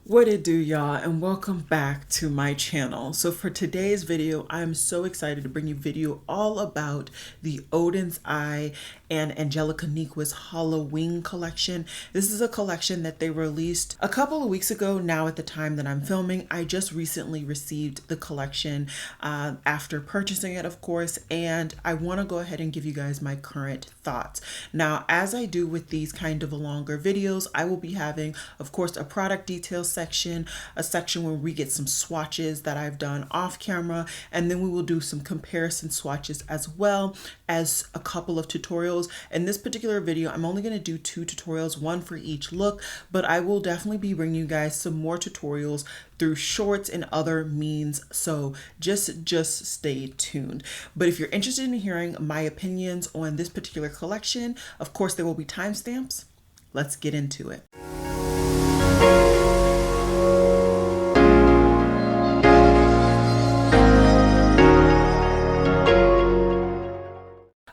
What it do, y'all, and welcome back to my channel. So for today's video, I'm so excited to bring you a video all about the Odens Eye and Angelica Nyquist Halloween collection. This is a collection that they released a couple of weeks ago now at the time that I'm filming. I just recently received the collection after purchasing it, of course, and I want to go ahead and give you guys my current thoughts. Now, as I do with these kind of longer videos, I will be having, of course, a product details section, a section where we get some swatches that I've done off camera, and then we will do some comparison swatches as well as a couple of tutorials. In this particular video, I'm only going to do 2 tutorials, one for each look, but I will definitely be bringing you guys some more tutorials through shorts and other means, so just stay tuned. But if you're interested in hearing my opinions on this particular collection, of course there will be timestamps. Let's get into it.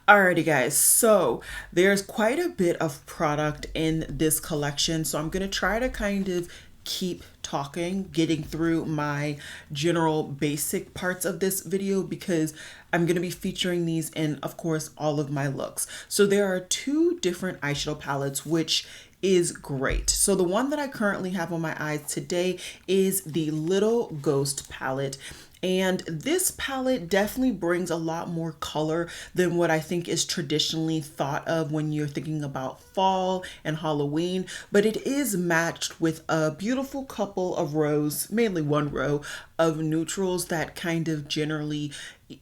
Alrighty guys, so there's quite a bit of product in this collection, so I'm going to try to kind of keep talking, getting through my general basic parts of this video because I'm going to be featuring these in, of course, all of my looks. So there are 2 different eyeshadow palettes, which is great. So the one that I currently have on my eyes today is the Little Ghost palette. And this palette definitely brings a lot more color than what I think is traditionally thought of when you're thinking about fall and Halloween, but it is matched with a beautiful couple of rows, mainly 1 row of neutrals that kind of generally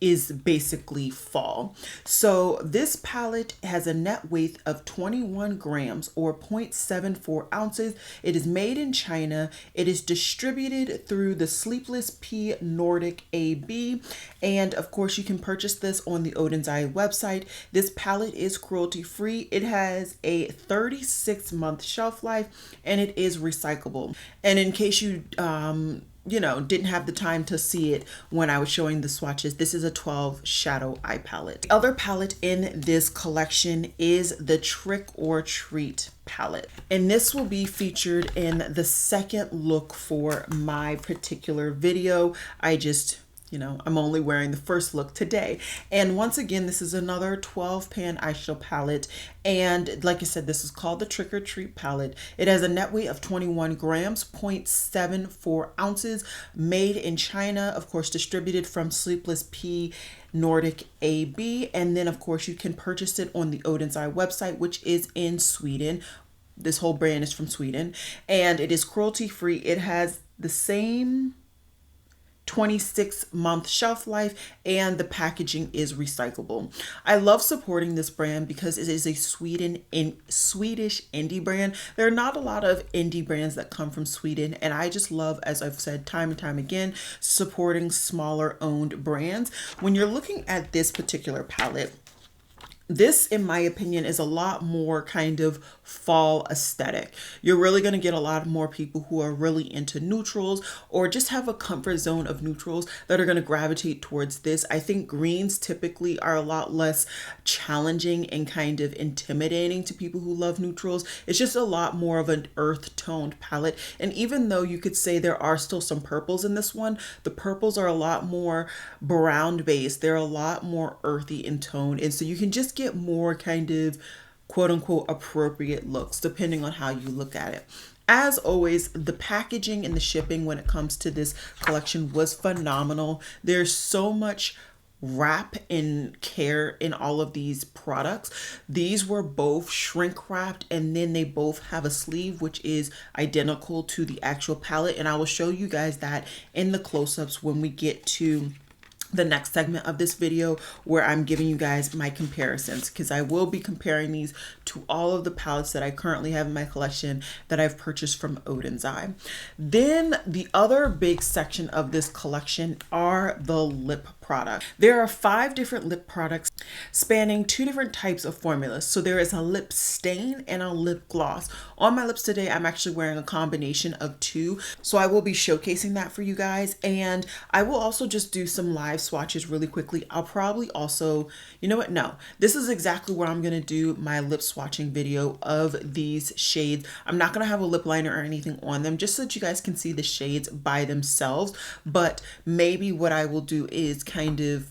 is basically fall. So this palette has a net weight of 21 grams or 0.74 ounces. It is made in China. It is distributed through the Sleepless P Nordic AB. And of course you can purchase this on the Odens Eye website. This palette is cruelty free. It has a 36-month shelf life and it is recyclable. And in case you didn't have the time to see it when I was showing the swatches, this is a 12 shadow eye palette. The other palette in this collection is the Trick or Treat palette, and this will be featured in the second look for my particular video. I'm only wearing the first look today. And once again, this is another 12 pan eyeshadow palette. And like I said, this is called the Trick or Treat palette. It has a net weight of 21 grams, 0.74 ounces, made in China, of course, distributed from Sleepless P Nordic AB. And then of course you can purchase it on the Odens Eye website, which is in Sweden. This whole brand is from Sweden and it is cruelty free. It has the same 26-month shelf life and the packaging is recyclable. I love supporting this brand because it is a Swedish indie brand. There are not a lot of indie brands that come from Sweden, and I just love, as I've said time and time again, supporting smaller owned brands. When you're looking at this particular palette, this, in my opinion, is a lot more kind of fall aesthetic. You're really going to get a lot more people who are really into neutrals or just have a comfort zone of neutrals that are going to gravitate towards this. I think greens typically are a lot less challenging and kind of intimidating to people who love neutrals. It's just a lot more of an earth toned palette. And even though you could say there are still some purples in this one, the purples are a lot more brown based. They're a lot more earthy in tone. And so you can just get more kind of quote unquote appropriate looks depending on how you look at it. As always, the packaging and the shipping when it comes to this collection was phenomenal. There's so much wrap and care in all of these products. These were both shrink wrapped and then they both have a sleeve which is identical to the actual palette, and I will show you guys that in the close-ups when we get to the next segment of this video where I'm giving you guys my comparisons, because I will be comparing these to all of the palettes that I currently have in my collection that I've purchased from Odens Eye. Then the other big section of this collection are the lip product. There are 5 different lip products spanning 2 different types of formulas. So there is a lip stain and a lip gloss. On my lips today, I'm actually wearing a combination of 2. So I will be showcasing that for you guys. And I will also just do some live swatches really quickly. I'll probably also, you know what? No, this is exactly where I'm going to do my lip swatching video of these shades. I'm not going to have a lip liner or anything on them just so that you guys can see the shades by themselves. But maybe what I will do is kind of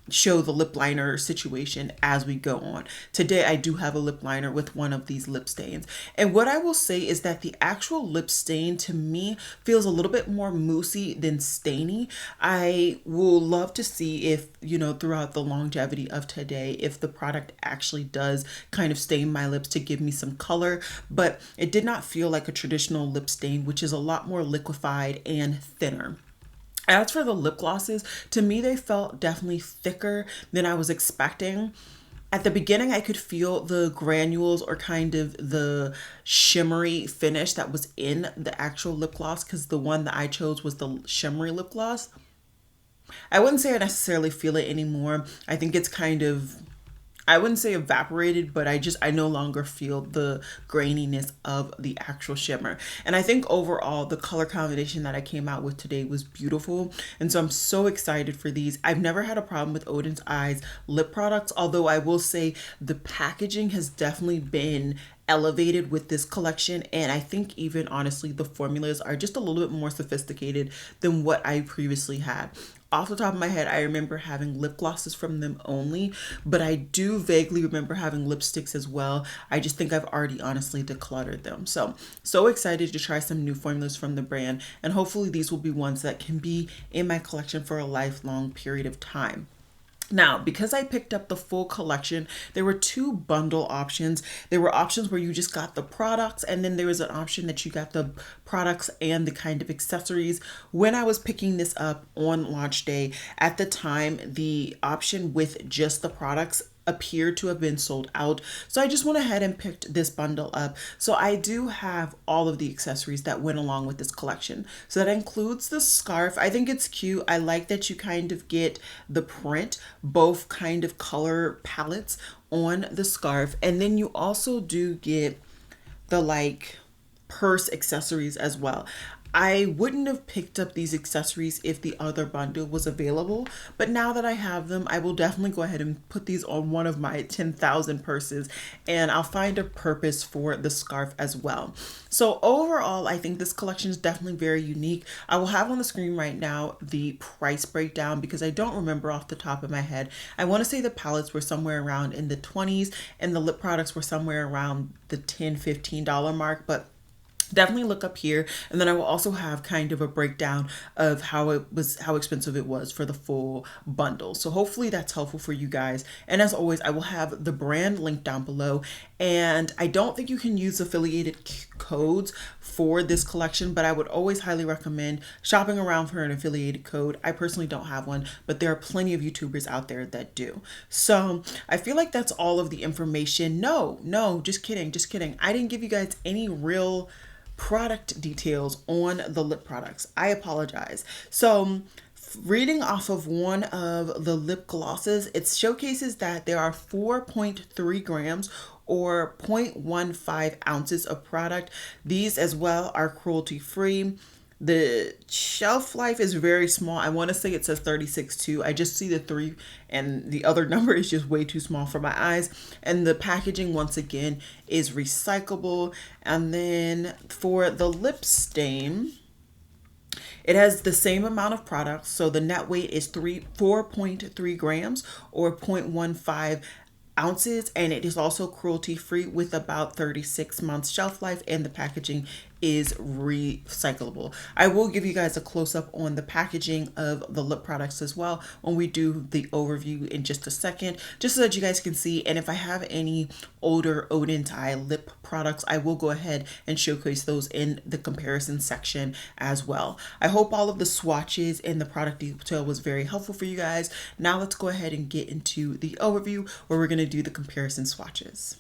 show the lip liner situation as we go on. Today I do have a lip liner with one of these lip stains. And what I will say is that the actual lip stain to me feels a little bit more moussey than stainy. I will love to see if, you know, throughout the longevity of today, if the product actually does kind of stain my lips to give me some color, but it did not feel like a traditional lip stain, which is a lot more liquefied and thinner. As for the lip glosses, to me, they felt definitely thicker than I was expecting. At the beginning, I could feel the granules or kind of the shimmery finish that was in the actual lip gloss, because the one that I chose was the shimmery lip gloss. I wouldn't say I necessarily feel it anymore. I think it's kind of, I wouldn't say evaporated, but I no longer feel the graininess of the actual shimmer. And I think overall the color combination that I came out with today was beautiful. And so I'm so excited for these. I've never had a problem with Odens Eyes lip products, although I will say the packaging has definitely been elevated with this collection, and I think even honestly the formulas are just a little bit more sophisticated than what I previously had. Off the top of my head, I remember having lip glosses from them only, but I do vaguely remember having lipsticks as well. I just think I've already honestly decluttered them. So excited to try some new formulas from the brand, and hopefully these will be ones that can be in my collection for a lifelong period of time. Now, because I picked up the full collection, there were 2 bundle options. There were options where you just got the products, and then there was an option that you got the products and the kind of accessories. When I was picking this up on launch day, at the time, the option with just the products appeared to have been sold out. So I just went ahead and picked this bundle up. So I do have all of the accessories that went along with this collection. So that includes the scarf. I think it's cute. I like that you kind of get the print, both kind of color palettes on the scarf. And then you also do get the like purse accessories as well. I wouldn't have picked up these accessories if the other bundle was available, but now that I have them, I will definitely go ahead and put these on one of my 10,000 purses, and I'll find a purpose for the scarf as well. So overall, I think this collection is definitely very unique. I will have on the screen right now the price breakdown because I don't remember off the top of my head. I want to say the palettes were somewhere around in the 20s and the lip products were somewhere around the $10-15 mark, but definitely look up here, and then I will also have kind of a breakdown of how expensive it was for the full bundle. So hopefully that's helpful for you guys. And as always, I will have the brand linked down below, and I don't think you can use affiliated codes for this collection, but I would always highly recommend shopping around for an affiliated code. I personally don't have one, but there are plenty of YouTubers out there that do. So I feel like that's all of the information. No, just kidding. I didn't give you guys any real product details on the lip products. I apologize. So reading off of one of the lip glosses, it showcases that there are 4.3 grams or 0.15 ounces of product. These as well are cruelty free. The shelf life is very small. I want to say it says 36.2. I just see the 3 and the other number is just way too small for my eyes. And the packaging once again is recyclable. And then for the lip stain, it has the same amount of product. So the net weight is 4.3 grams or 0.15 ounces, and it is also cruelty free with about 36 months shelf life, and the packaging is recyclable. I will give you guys a close-up on the packaging of the lip products as well when we do the overview in just a second, just so that you guys can see. And if I have any older Odens Eye lip products, I will go ahead and showcase those in the comparison section as well. I hope all of the swatches and the product detail was very helpful for you guys. Now let's go ahead and get into the overview where we're going to do the comparison swatches.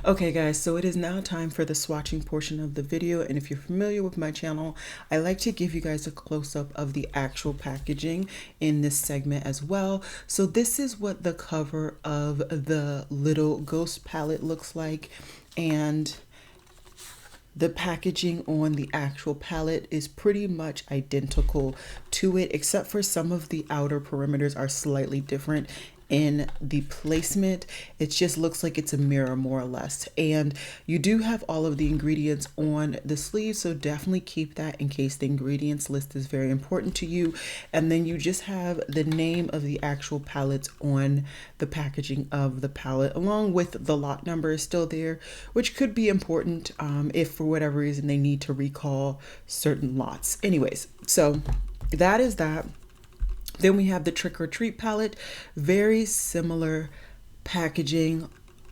Okay guys, so it is now time for the swatching portion of the video, and if you're familiar with my channel, I like to give you guys a close-up of the actual packaging in this segment as well. So this is what the cover of the little ghost palette looks like, and the packaging on the actual palette is pretty much identical to it, except for some of the outer perimeters are slightly different in the placement. It just looks like it's a mirror more or less. And you do have all of the ingredients on the sleeve, so definitely keep that in case the ingredients list is very important to you. And then you just have the name of the actual palettes on the packaging of the palette, along with the lot number is still there, which could be important if for whatever reason they need to recall certain lots. Anyways, so that is that. Then we have the Trick or Treat palette, very similar packaging,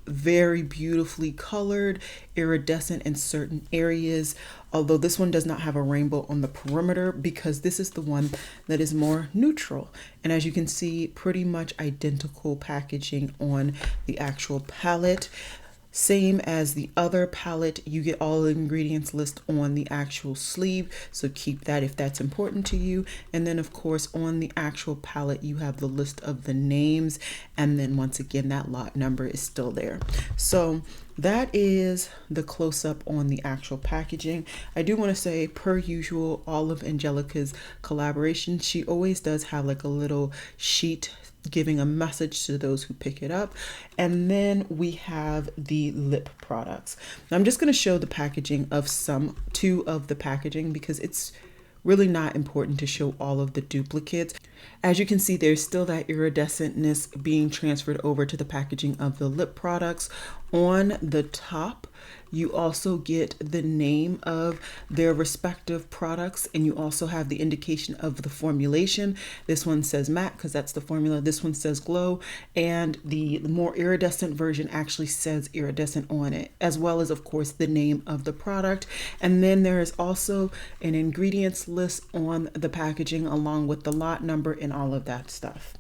very beautifully colored, iridescent in certain areas, although this one does not have a rainbow on the perimeter because this is the one that is more neutral. And as you can see, pretty much identical packaging on the actual palette. Same as the other palette, you get all the ingredients list on the actual sleeve, so keep that if that's important to you. And then of course on the actual palette you have the list of the names, and then once again that lot number is still there. So that is the close-up on the actual packaging. I do want to say, per usual, all of Angelica's collaboration, she always does have like a little sheet giving a message to those who pick it up. And then we have the lip products. Now I'm just going to show the packaging of two of the packaging because it's really not important to show all of the duplicates. As you can see, there's still that iridescentness being transferred over to the packaging of the lip products. On the top, you also get the name of their respective products, and you also have the indication of the formulation. This one says matte because that's the formula. This one says glow, and the more iridescent version actually says iridescent on it, as well as of course the name of the product. And then there is also an ingredients list on the packaging along with the lot number and all of that stuff.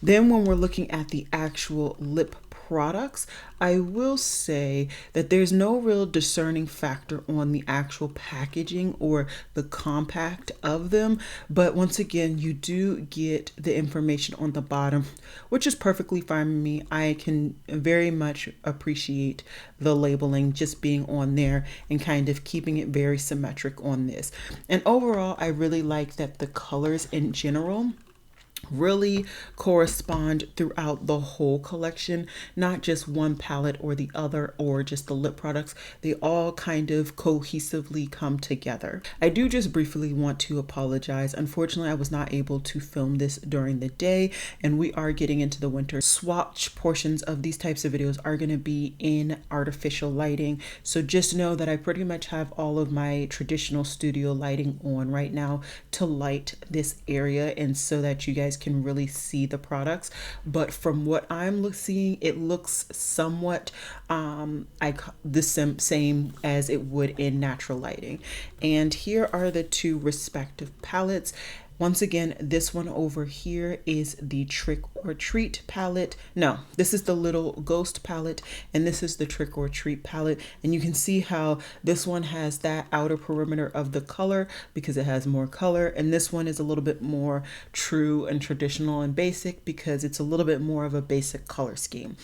Then when we're looking at the actual lip products, I will say that there's no real discerning factor on the actual packaging or the compact of them, but once again you do get the information on the bottom, which is perfectly fine with me. I can very much appreciate the labeling just being on there and kind of keeping it very symmetric on this. And overall I really like that the colors in general really correspond throughout the whole collection, not just one palette or the other or just the lip products. They all kind of cohesively come together. I do just briefly want to apologize. Unfortunately, I was not able to film this during the day, and we are getting into the winter. Swatch portions of these types of videos are going to be in artificial lighting, so just know that I pretty much have all of my traditional studio lighting on right now to light this area and so that you guys can really see the products. But from what I'm seeing, it looks somewhat the same as it would in natural lighting. And here are the two respective palettes. Once again, this one over here is the Trick or Treat palette. No, this is the Little Ghost palette, and this is the Trick or Treat palette. And you can see how this one has that outer perimeter of the color because it has more color, and this one is a little bit more true and traditional and basic because it's a little bit more of a basic color scheme.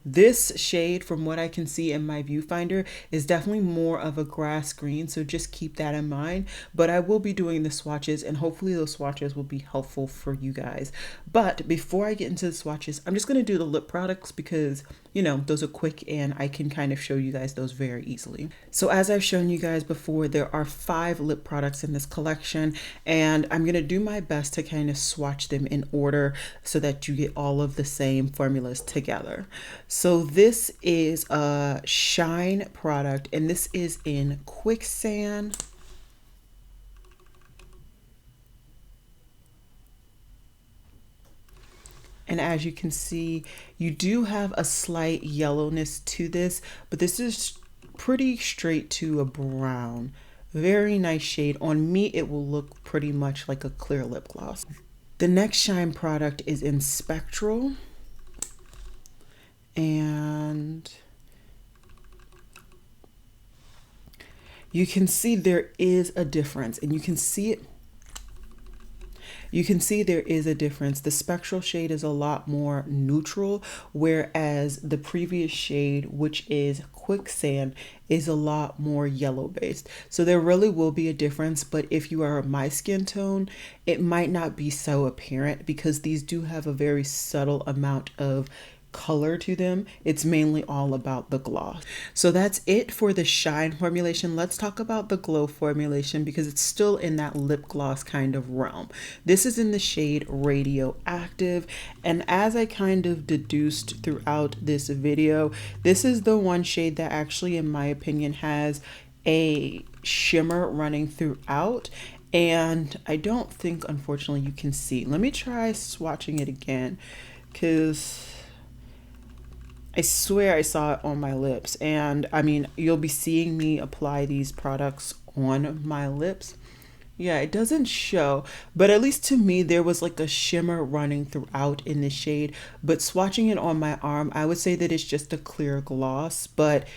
This shade, from what I can see in my viewfinder, is definitely more of a grass green, so just keep that in mind. But I will be doing the swatches, and hopefully those swatches will be helpful for you guys. But before I get into the swatches, I'm just going to do the lip products because, you know, those are quick and I can kind of show you guys those very easily. So as I've shown you guys before, there are 5 lip products in this collection, and I'm going to do my best to kind of swatch them in order so that you get all of the same formulas together. So this is a Shine product, and this is in Quicksand. And as you can see, you do have a slight yellowness to this, but this is pretty straight to a brown. Very nice shade. On me, it will look pretty much like a clear lip gloss. The next Shine product is in Spectral. And you can see there is a difference, and you can see it. You can see there is a difference. The spectral shade is a lot more neutral, whereas the previous shade, which is quicksand, is a lot more yellow based. So there really will be a difference, but if you are my skin tone, it might not be so apparent because these do have a very subtle amount of color to them. It's mainly all about the gloss. So that's it for the shine formulation. Let's talk about the glow formulation because it's still in that lip gloss kind of realm. This is in the shade Radioactive, and as I kind of deduced throughout this video, this is the one shade that actually, in my opinion, has a shimmer running throughout. And I don't think, unfortunately, you can see. Let me try swatching it again because I swear I saw it on my lips. And I mean, you'll be seeing me apply these products on my lips. Yeah, it doesn't show, but at least to me, there was like a shimmer running throughout in the shade. But swatching it on my arm, I would say that it's just a clear gloss, but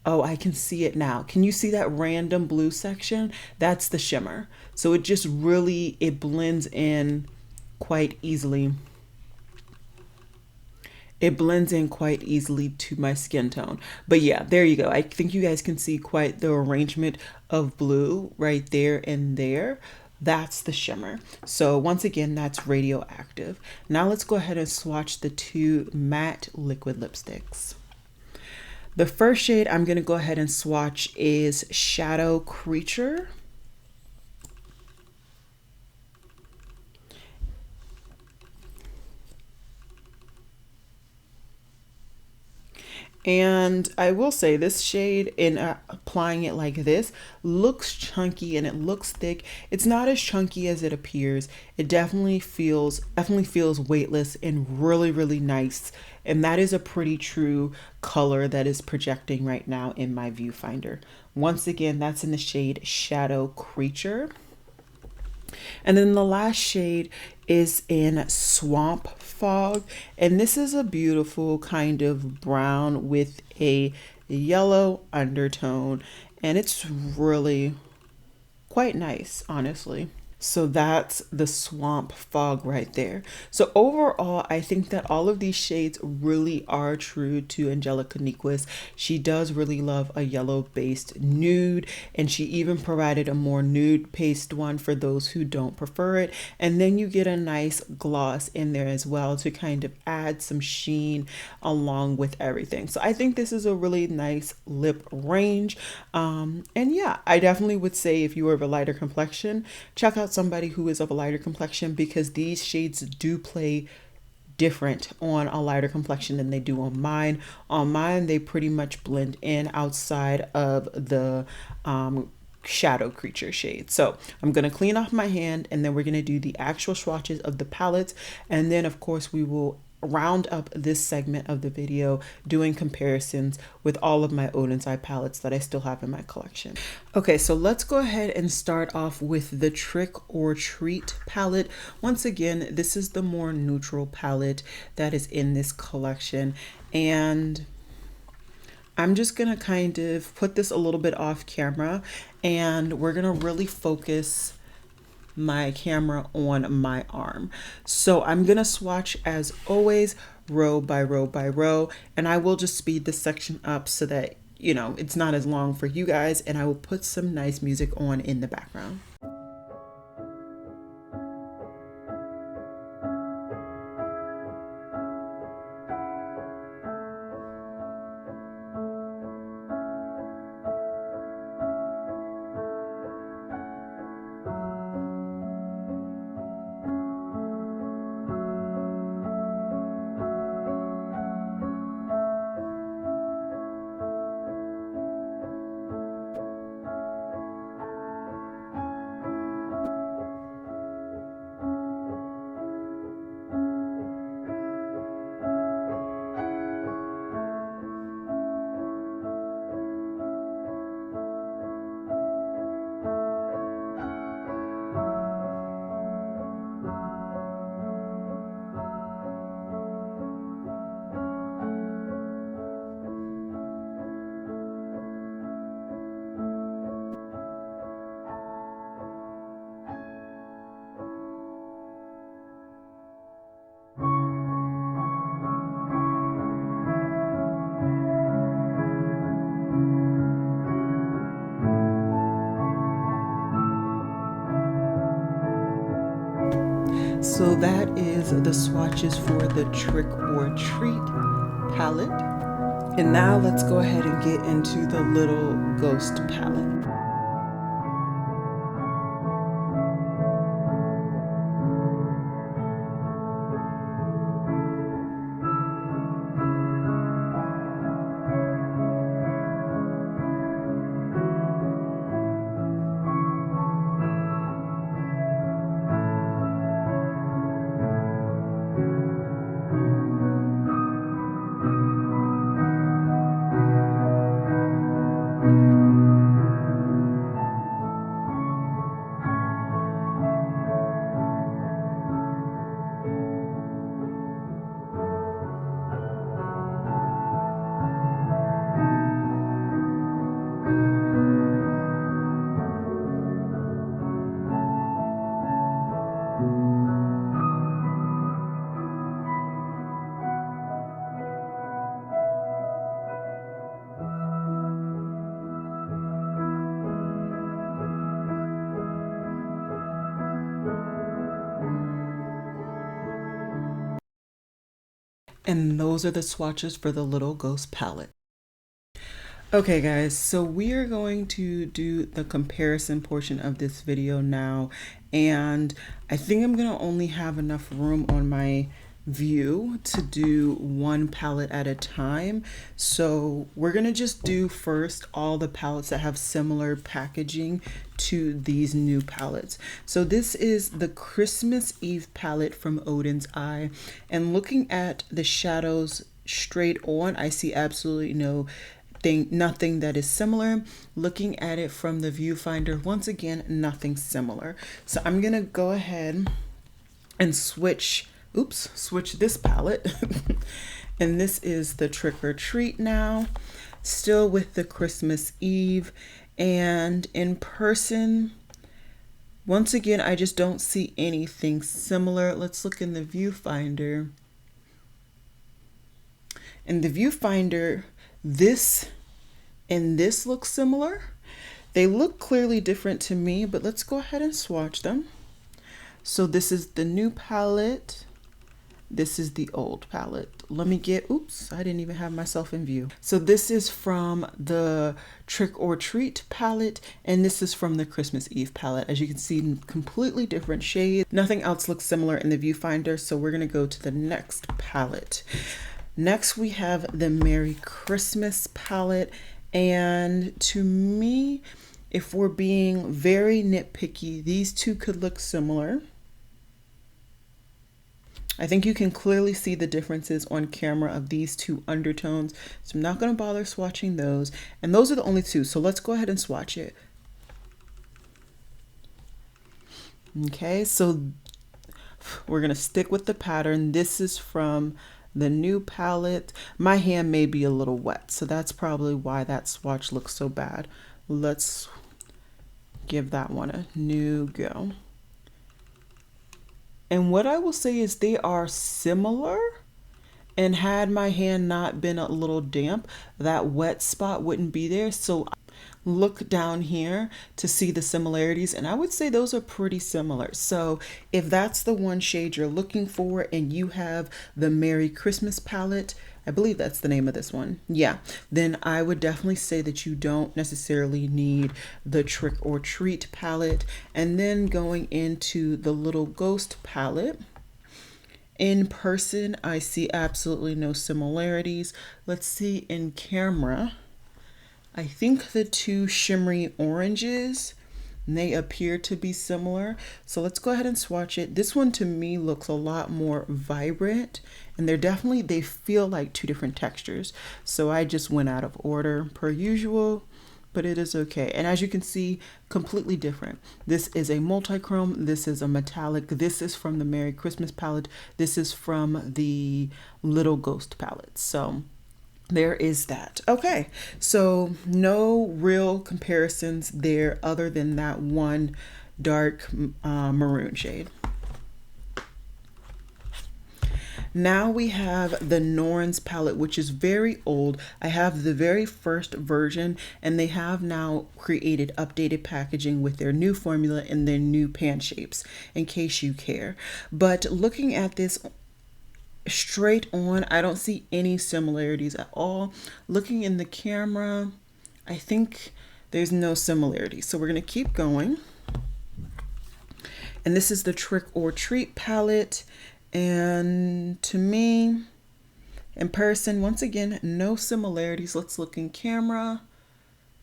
oh, I can see it now. Can you see that random blue section? That's the shimmer. So it just really, it blends in quite easily. It blends in quite easily to my skin tone. But yeah, there you go. I think you guys can see quite the arrangement of blue right there and there. That's the shimmer. So once again, that's Radioactive. Now let's go ahead and swatch the two matte liquid lipsticks. The first shade I'm going to go ahead and swatch is Shadow Creature. And I will say this shade, in applying it like this, looks chunky and it looks thick. It's not as chunky as it appears. It definitely feels weightless and really, really nice. And that is a pretty true color that is projecting right now in my viewfinder. Once again, that's in the shade Shadow Creature. And then the last shade is in Swamp Fog. And this is a beautiful kind of brown with a yellow undertone. And it's really quite nice, honestly. So that's the Swamp Fog right there. So overall, I think that all of these shades really are true to Angelica Nyquist. She does really love a yellow-based nude, and she even provided a more nude-based one for those who don't prefer it. And then you get a nice gloss in there as well to kind of add some sheen along with everything. So I think this is a really nice lip range. And yeah, I definitely would say if you are of a lighter complexion, check out somebody who is of a lighter complexion because these shades do play different on a lighter complexion than they do on mine. On mine, they pretty much blend in outside of the Shadow Creature shade. So I'm going to clean off my hand and then we're going to do the actual swatches of the palettes. And then of course we will round up this segment of the video doing comparisons with all of my Odens eye palettes that I still have in my collection. Okay, so let's go ahead and start off with the Trick or Treat palette. Once again, this is the more neutral palette that is in this collection, and I'm just gonna kind of put this a little bit off camera and we're gonna really focus my camera on my arm. So I'm gonna swatch as always, row by row by row, and I will just speed this section up so that you know it's not as long for you guys, and I will put some nice music on in the background. So that is the swatches for the Trick or Treat palette. And now let's go ahead and get into the Little Ghost palette. And those are the swatches for the Little Ghost palette. Okay guys, so we are going to do the comparison portion of this video now, and I think I'm gonna only have enough room on my view to do one palette at a time. So we're gonna just do first all the palettes that have similar packaging to these new palettes. So this is the Christmas Eve palette from Odens Eye, and looking at the shadows straight on, I see absolutely nothing that is similar. Looking at it from the viewfinder, once again, nothing similar. So I'm gonna go ahead and switch this palette. And this is the Trick or Treat now, still with the Christmas Eve. And in person, once again, I just don't see anything similar. Let's look in the viewfinder. In the viewfinder, this and this look similar. They look clearly different to me, but let's go ahead and swatch them. So this is the new palette. This is the old palette. Let me get, I didn't even have myself in view. So this is from the Trick or Treat palette, and this is from the Christmas Eve palette. As you can see, completely different shades. Nothing else looks similar in the viewfinder, so we're gonna go to the next palette. Next, we have the Merry Christmas palette, and to me, if we're being very nitpicky, these two could look similar. I think you can clearly see the differences on camera of these two undertones, so I'm not going to bother swatching those. And those are the only two, so let's go ahead and swatch it. Okay, so we're going to stick with the pattern. This is from the new palette. My hand may be a little wet, so that's probably why that swatch looks so bad. Let's give that one a new go. And what I will say is they are similar, and had my hand not been a little damp, that wet spot wouldn't be there. So look down here to see the similarities, and I would say those are pretty similar. So if that's the one shade you're looking for and you have the Merry Christmas palette, I believe that's the name of this one, yeah, then I would definitely say that you don't necessarily need the Trick or Treat palette. And then going into the Little Ghost palette, in person I see absolutely no similarities. Let's see in camera. I think the two shimmery oranges, they appear to be similar. So let's go ahead and swatch it. This one to me looks a lot more vibrant, and they feel like two different textures. So I just went out of order per usual, but it is okay. And as you can see, completely different. This is a multi-chrome, this is a metallic, this is from the Merry Christmas palette, this is from the Little Ghost palette. So there is that. Okay, so no real comparisons there other than that one dark maroon shade. Now we have the Norns palette, which is very old. I have the very first version, and they have now created updated packaging with their new formula and their new pan shapes, in case you care. But looking at this straight on, I don't see any similarities at all. Looking in the camera, I think there's no similarities. So we're going to keep going. And this is the Trick or Treat palette. And to me, in person, once again, no similarities. Let's look in camera.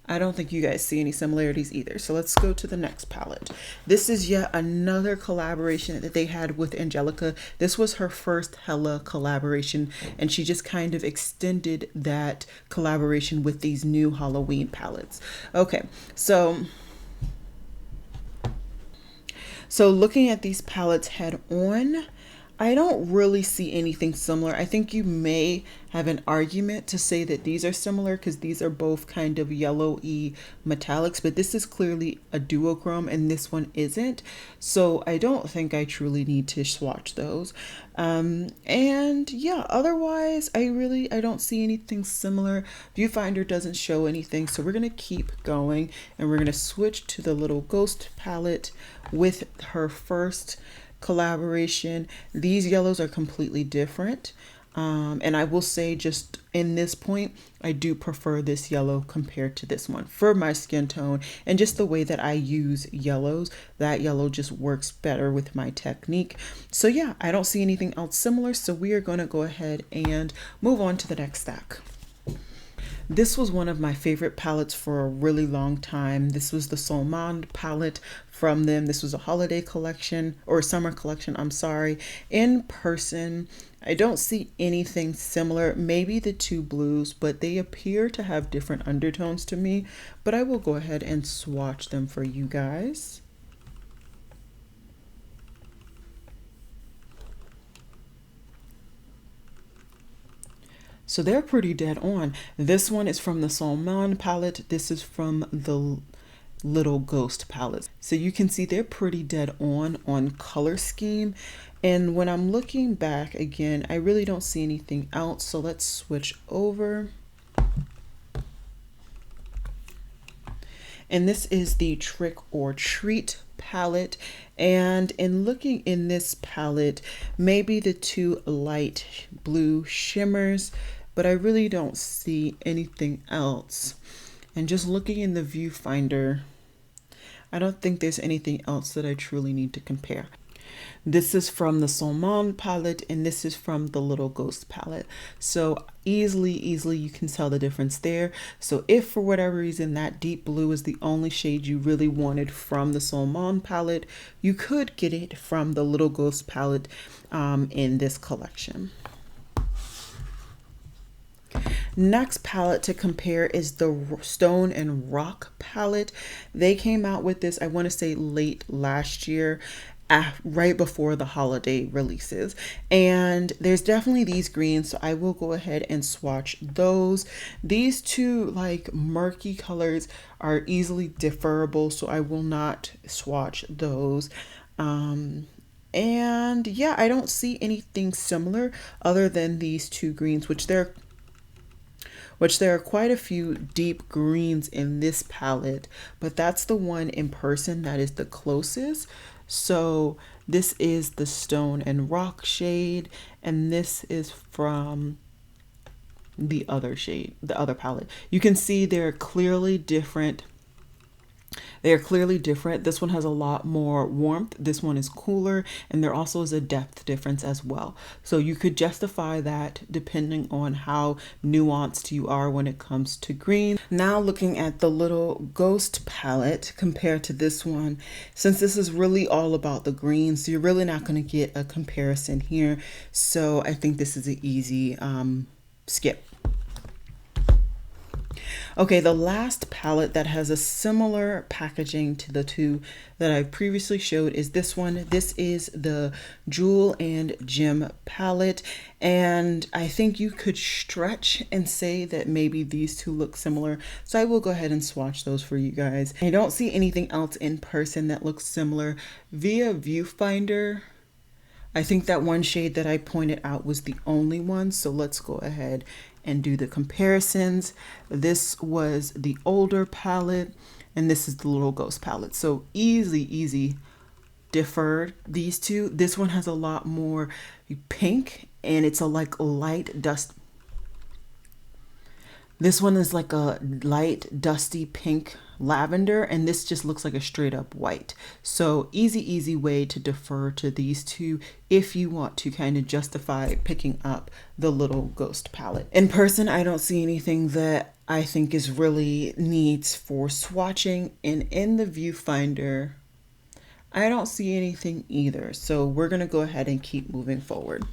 I don't think you guys see any similarities either. So let's go to the next palette. This is yet another collaboration that they had with Angelica. This was her first Hella collaboration, and she just kind of extended that collaboration with these new Halloween palettes. Okay, so looking at these palettes head on, I don't really see anything similar. I think you may have an argument to say that these are similar because these are both kind of yellowy metallics, but this is clearly a duochrome and this one isn't. So I don't think I truly need to swatch those. And yeah, otherwise, I don't see anything similar. Viewfinder doesn't show anything. So we're going to keep going and we're going to switch to the Little Ghost palette with her first collaboration. These yellows are completely different. And I will say just in this point, I do prefer this yellow compared to this one for my skin tone and just the way that I use yellows. That yellow just works better with my technique. So yeah, I don't see anything else similar. So we are going to go ahead and move on to the next stack. This was one of my favorite palettes for a really long time. This was the Sol Monde palette from them. This was a holiday collection or summer collection, I'm sorry. In person, I don't see anything similar, maybe the two blues, but they appear to have different undertones to me. But I will go ahead and swatch them for you guys. So they're pretty dead on. This one is from the Sol Monde palette. This is from the Little Ghost palette. So you can see they're pretty dead on color scheme. And when I'm looking back again, I really don't see anything else. So let's switch over. And this is the Trick or Treat palette. And in looking in this palette, maybe the two light blue shimmers, but I really don't see anything else. And just looking in the viewfinder, I don't think there's anything else that I truly need to compare. This is from the Sol Monde palette, and this is from the Little Ghost palette. So easily you can tell the difference there. So if for whatever reason that deep blue is the only shade you really wanted from the Sol Monde palette, you could get it from the Little Ghost palette in this collection. Next palette to compare is the Stone and Rock palette. They came out with this, I want to say late last year, right before the holiday releases. And there's definitely these greens, so I will go ahead and swatch those. These two like murky colors are easily differable, so I will not swatch those. And yeah, I don't see anything similar other than these two greens, which there are quite a few deep greens in this palette, but that's the one in person that is the closest. So this is the Stone and Rock shade, and this is from the other shade, the other palette. You can see they're clearly different. This one has a lot more warmth. This one is cooler, and there also is a depth difference as well. So you could justify that depending on how nuanced you are when it comes to green. Now looking at the Little Ghost palette compared to this one, since this is really all about the greens, you're really not going to get a comparison here. So I think this is an easy skip. Okay, the last palette that has a similar packaging to the two that I previously showed is this one. This is the Jewel and Gem palette, and I think you could stretch and say that maybe these two look similar. So I will go ahead and swatch those for you guys. I don't see anything else in person that looks similar. Via viewfinder, I think that one shade that I pointed out was the only one. So let's go ahead and do the comparisons. This was the older palette and this is the little ghost palette. So easy differed these two. This one has a lot more pink and it's a like light dust. This one is like a light dusty pink lavender and this just looks like a straight up white. So easy way to defer to these two if you want to kind of justify picking up the little ghost palette. In person, I don't see anything that I think is really needs for swatching, and in the viewfinder I don't see anything either. So we're gonna go ahead and keep moving forward.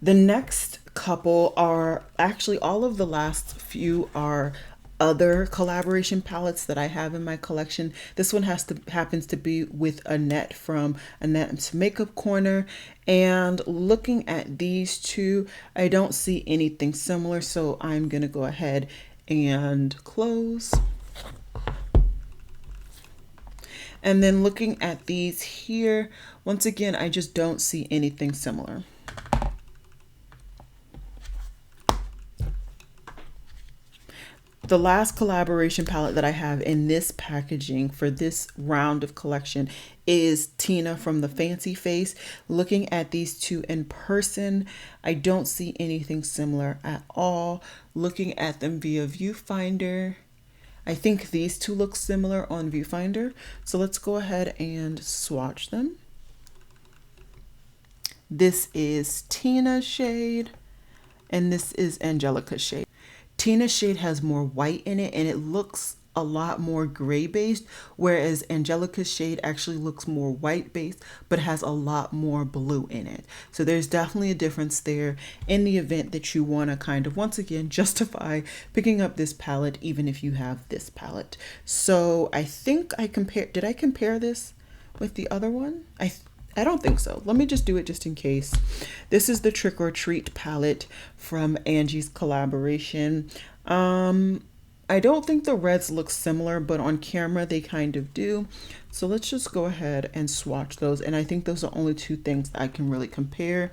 The next couple are actually all of the last few are other collaboration palettes that I have in my collection. This one happens to be with Annette from Annette's Makeup Corner. And looking at these two, I don't see anything similar. So I'm gonna go ahead and close. And then looking at these here, once again, I just don't see anything similar. The last collaboration palette that I have in this packaging for this round of collection is Tina from the Fancy Face. Looking at these two in person, I don't see anything similar at all. Looking at them via viewfinder, I think these two look similar on viewfinder. So let's go ahead and swatch them. This is Tina's shade and this is Angelica's shade. Tina's shade has more white in it and it looks a lot more gray based, whereas Angelica's shade actually looks more white based but has a lot more blue in it. So there's definitely a difference there in the event that you want to kind of once again justify picking up this palette even if you have this palette. So I think did I compare this with the other one? I don't think so. Let me just do it just in case. This is the Trick or Treat palette from Angie's collaboration. I don't think the reds look similar, but on camera they kind of do. So let's just go ahead and swatch those. And I think those are only two things I can really compare.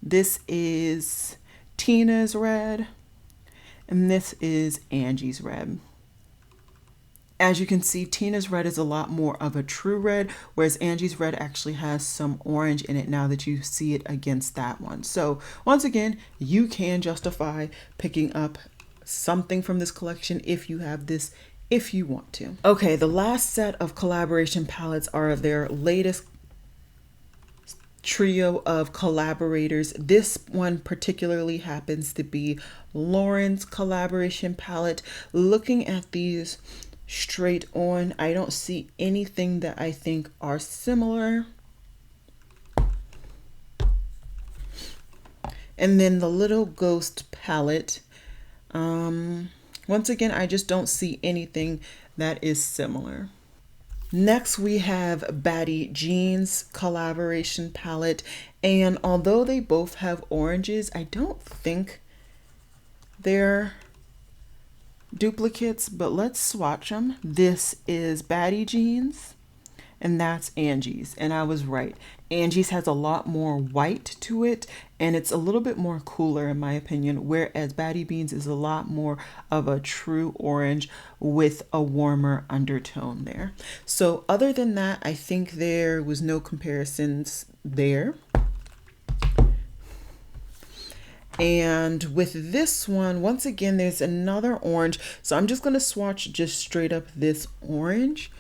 This is Tina's red and this is Angie's red. As you can see, Tina's red is a lot more of a true red, whereas Angie's red actually has some orange in it now that you see it against that one. So once again, you can justify picking up something from this collection if you have this, if you want to. Okay, the last set of collaboration palettes are their latest trio of collaborators. This one particularly happens to be Lauren's collaboration palette. Looking at these straight on, I don't see anything that I think are similar. And then the little ghost palette, once again, I just don't see anything that is similar. Next we have Baddie Jean's collaboration palette, and although they both have oranges, I don't think they're duplicates, but let's swatch them. This is Baddie Jean's and that's Angie's, and I was right. Angie's has a lot more white to it and it's a little bit more cooler in my opinion, whereas Baddie Jean's is a lot more of a true orange with a warmer undertone there. So other than that, I think there was no comparisons there. And with this one, once again, there's another orange. So I'm just going to swatch just straight up this orange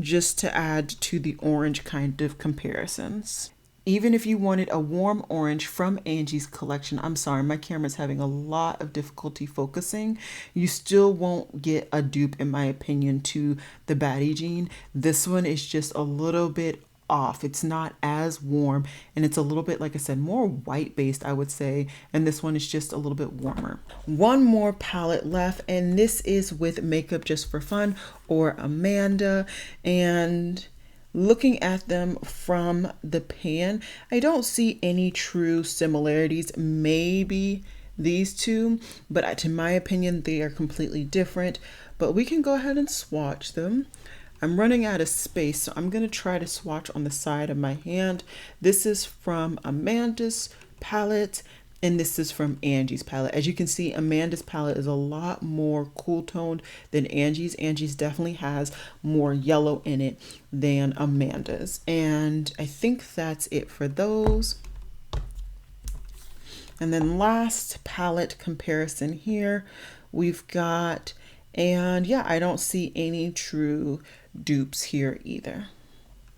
just to add to the orange kind of comparisons. Even if you wanted a warm orange from Angie's collection, I'm sorry, my camera's having a lot of difficulty focusing. You still won't get a dupe, in my opinion, to the Baddie Jean. This one is just a little bit off. It's not as warm and it's a little bit, like I said, more white based, I would say, and this one is just a little bit warmer. One more palette left, and this is with Makeup Just for Fun or Amanda, and looking at them from the pan, I don't see any true similarities. Maybe these two, but in my opinion they are completely different, but we can go ahead and swatch them. I'm running out of space, so I'm going to try to swatch on the side of my hand. This is from Amanda's palette, and this is from Angie's palette. As you can see, Amanda's palette is a lot more cool toned than Angie's. Angie's definitely has more yellow in it than Amanda's. And I think that's it for those. And then last palette comparison here, we've got, and yeah, I don't see any true dupes here either.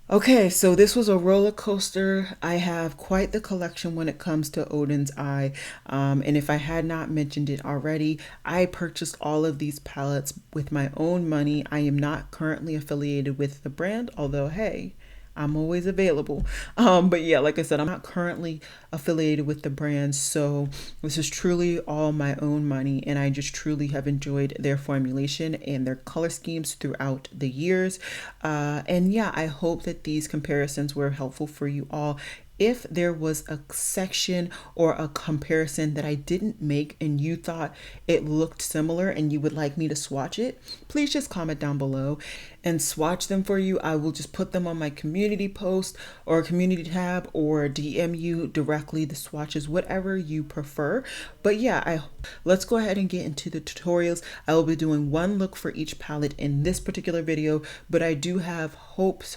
Okay, so this was a roller coaster. I have quite the collection when it comes to Odens Eye. And if I had not mentioned it already, I purchased all of these palettes with my own money. I am not currently affiliated with the brand, although, hey, I'm always available. But yeah, like I said, I'm not currently affiliated with the brand. So this is truly all my own money. And I just truly have enjoyed their formulation and their color schemes throughout the years. And yeah, I hope that these comparisons were helpful for you all. If there was a section or a comparison that I didn't make and you thought it looked similar and you would like me to swatch it, please just comment down below and swatch them for you. I will just put them on my community post or community tab or DM you directly the swatches, whatever you prefer. But yeah, let's go ahead and get into the tutorials. I will be doing one look for each palette in this particular video, but I do have hopes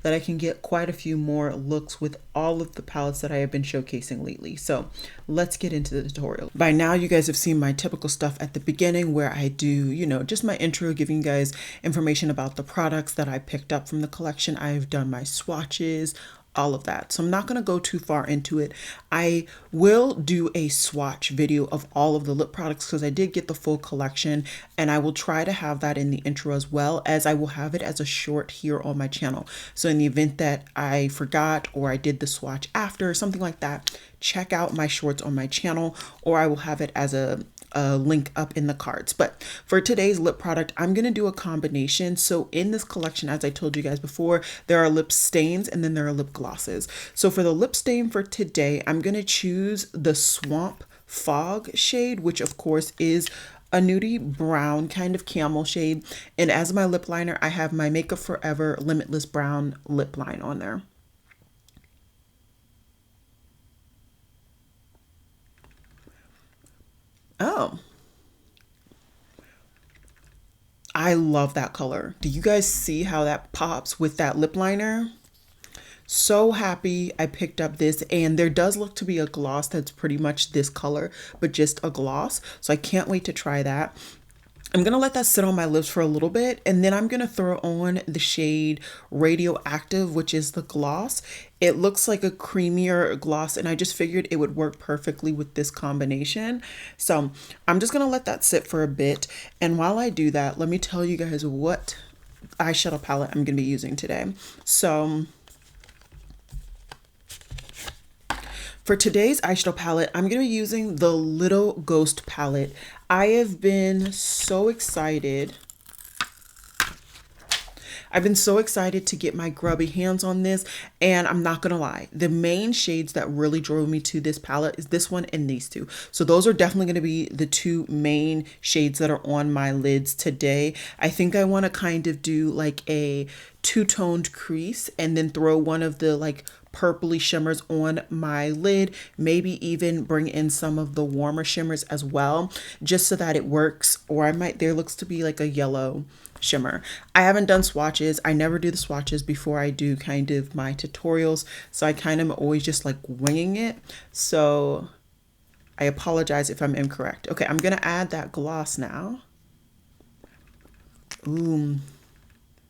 that I can get quite a few more looks with all of the palettes that I have been showcasing lately. So let's get into the tutorial. By now, you guys have seen my typical stuff at the beginning where I do, you know, just my intro, giving you guys information about the products that I picked up from the collection. I've done my swatches, all of that. So I'm not going to go too far into it. I will do a swatch video of all of the lip products because I did get the full collection, and I will try to have that in the intro as well, as I will have it as a short here on my channel. So in the event that I forgot or I did the swatch after or something like that, check out my shorts on my channel, or I will have it as a link up in the cards. But for today's lip product, I'm going to do a combination. So in this collection, as I told you guys before, there are lip stains and then there are lip glosses. So for the lip stain for today, I'm going to choose the Swamp Fog shade, which of course is a nudie brown kind of camel shade. And as my lip liner, I have my Makeup Forever Limitless Brown lip line on there. Oh, I love that color. Do you guys see how that pops with that lip liner? So happy I picked up this, and there does look to be a gloss that's pretty much this color, but just a gloss. So I can't wait to try that. I'm going to let that sit on my lips for a little bit, and then I'm going to throw on the shade Radioactive, which is the gloss. It looks like a creamier gloss, and I just figured it would work perfectly with this combination. So I'm just going to let that sit for a bit. And while I do that, let me tell you guys what eyeshadow palette I'm going to be using today. So for today's eyeshadow palette, I'm going to be using the Little Ghost palette. I have been so excited. I've been so excited to get my grubby hands on this, and I'm not gonna lie, the main shades that really drove me to this palette is this one and these two. So those are definitely gonna be the two main shades that are on my lids today. I think I wanna kind of do like a two-toned crease and then throw one of the like purpley shimmers on my lid, maybe even bring in some of the warmer shimmers as well, just so that it works. Or I might, there looks to be like a yellow shimmer. I haven't done swatches. I never do the swatches before I do kind of my tutorials, so I kind of always just like winging it. So I apologize if I'm incorrect. Okay, I'm gonna add that gloss now. Ooh,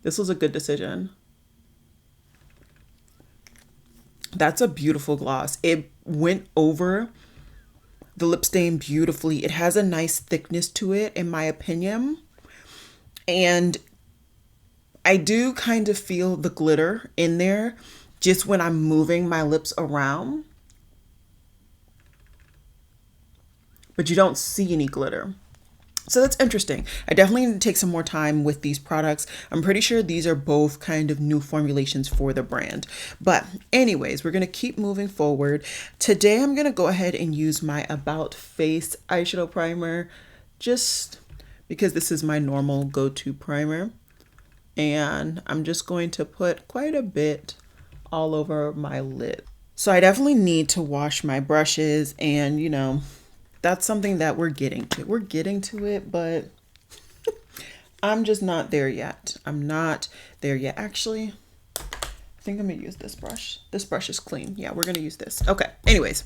this was a good decision. That's a beautiful gloss. It went over the lip stain beautifully. It has a nice thickness to it, in my opinion. And I do kind of feel the glitter in there just when I'm moving my lips around. But you don't see any glitter. So that's interesting. I definitely need to take some more time with these products. I'm pretty sure these are both kind of new formulations for the brand. But anyways, we're going to keep moving forward. Today, I'm going to go ahead and use my About Face eyeshadow primer, just because this is my normal go-to primer. and I'm just going to put quite a bit all over my lid. So I definitely need to wash my brushes, and you know, that's something that we're getting to. We're getting to it, but I'm just not there yet. I'm not there yet. Actually, I think I'm gonna use this brush. This brush is clean. Yeah, we're gonna use this. Okay, anyways.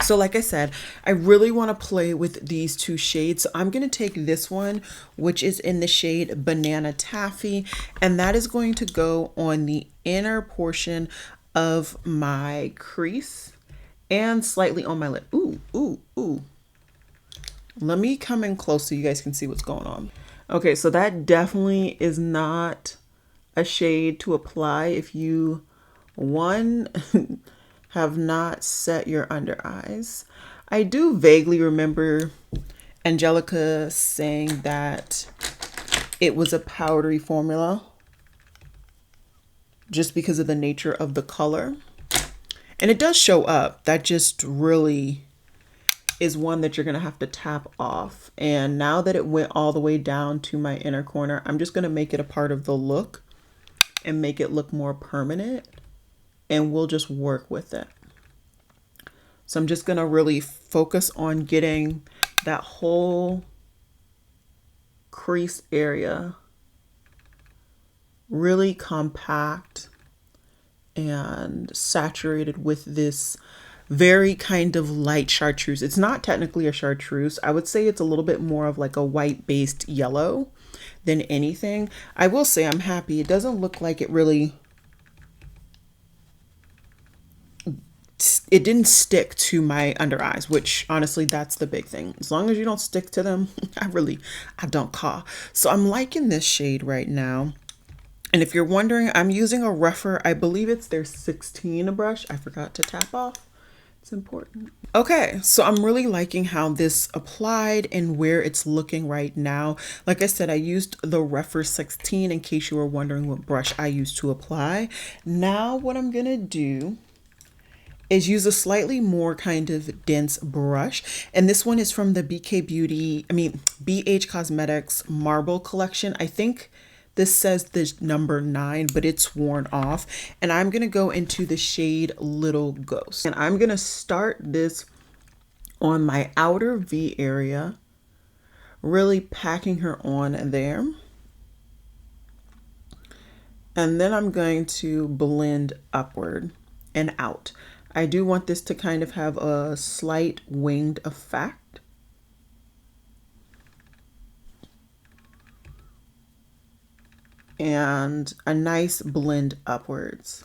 So like I said, I really want to play with these two shades. So I'm going to take this one, which is in the shade Banana Taffy, and that is going to go on the inner portion of my crease and slightly on my lip. Ooh, ooh, ooh. Let me come in close so you guys can see what's going on. Okay, so that definitely is not a shade to apply if you, one, have not set your under eyes. I do vaguely remember Angelica saying that it was a powdery formula just because of the nature of the color. And it does show up. That just really is one that you're going to have to tap off. And now that it went all the way down to my inner corner, I'm just going to make it a part of the look and make it look more permanent. And we'll just work with it. So I'm just going to really focus on getting that whole crease area really compact and saturated with this very kind of light chartreuse. It's not technically a chartreuse. I would say it's a little bit more of like a white based yellow than anything. I will say I'm happy. It doesn't look like it really, it didn't stick to my under eyes, which honestly, that's the big thing. As long as you don't stick to them, I don't call. So I'm liking this shade right now. And if you're wondering, I'm using a rougher, I believe it's their 16 brush. I forgot to tap off. It's important. Okay, so I'm really liking how this applied and where it's looking right now. Like I said, I used the rougher 16 in case you were wondering what brush I used to apply. Now what I'm gonna do is use a slightly more kind of dense brush. And this one is from the BH Cosmetics Marble Collection. I think this says the number 9, but it's worn off. And I'm gonna go into the shade Little Ghost. And I'm gonna start this on my outer V area, really packing her on there. And then I'm going to blend upward and out. I do want this to kind of have a slight winged effect. And a nice blend upwards.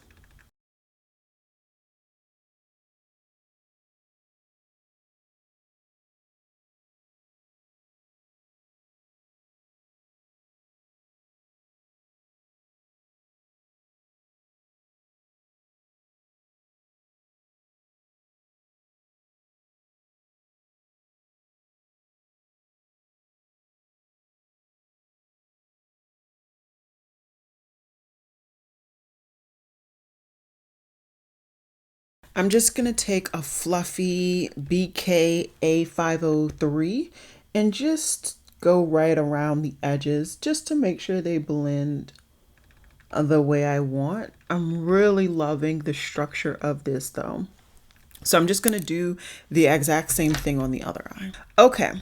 I'm just going to take a fluffy BK A503 and just go right around the edges just to make sure they blend the way I want. I'm really loving the structure of this though. So I'm just going to do the exact same thing on the other eye. Okay,